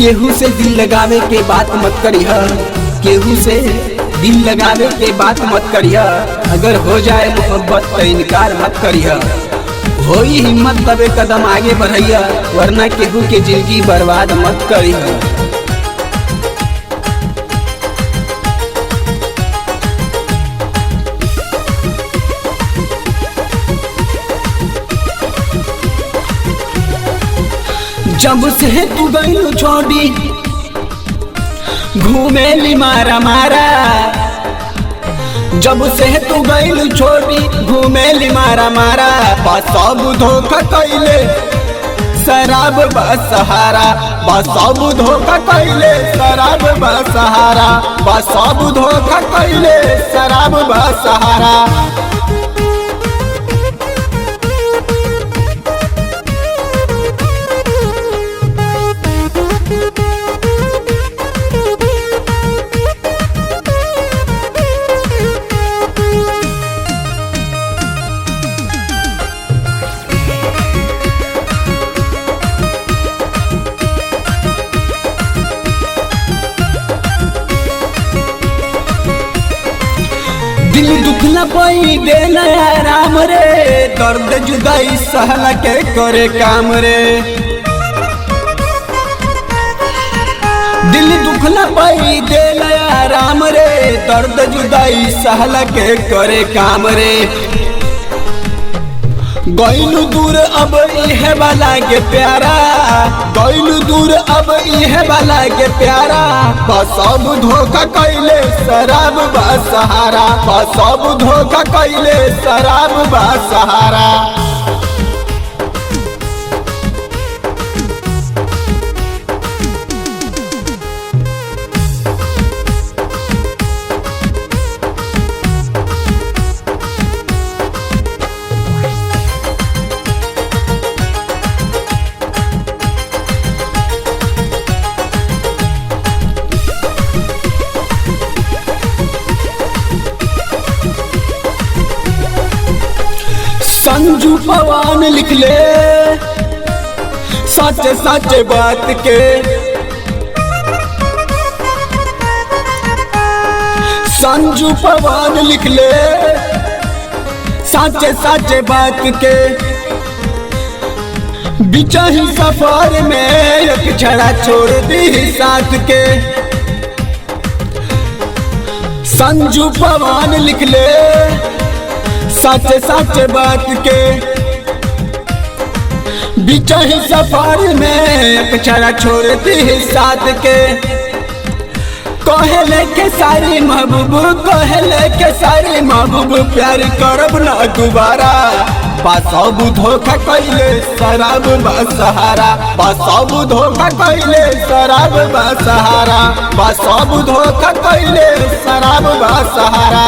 केहू से दिल लगावे के बात मत करिहा, केहू से दिल लगावे के बात मत करिहा। अगर हो जाए मोहब्बत तो इनकार मत करिहा। होई हिम्मत तबे कदम आगे बढ़िया, वरना केहू के जिंदगी बर्बाद मत करिहा। जब से तू गइलू छोड़ी घूमेली मारा मारा, जब से तू गइलू छोड़ी घूमेली मारा मारा। सब धोखा कैले शराब बसहारा, सब धोखा कैले शराब बसहारा, सब धोखा कैले शराब बसहारा। दिल दुख न पाई देना राम रे, दर्द जुदाई सहला के करे काम रे। दिल दुख न पाई देना राम रे, दर्द जुदाई सहला के करे काम रे। गइलू दूर अब इहे वाला के प्यारा, गइलू दूर अब इहे वाला के प्यारा। सब धोखा कैले शराब बसहारा, सब धोखा कैले शराब बसहारा। संजू पवन लिख ले सच सच बात के, संजू पवन लिख ले सच सच बात के। बिचाही सफर में एक छड़ा छोड़ दी साथ के। संजू पवन लिख ले सच सच बात के। बिचाही सफर में एक छड़ा छोड़ती साथ के। कहले के सारी महबूब, कहले के सारी महबूब, प्यार करब ना दोबारा। सब धोखा कैले शराब बसहारा, सब धोखा कैले शराब बसहारा, सब धोखा कैले शराब बसहारा।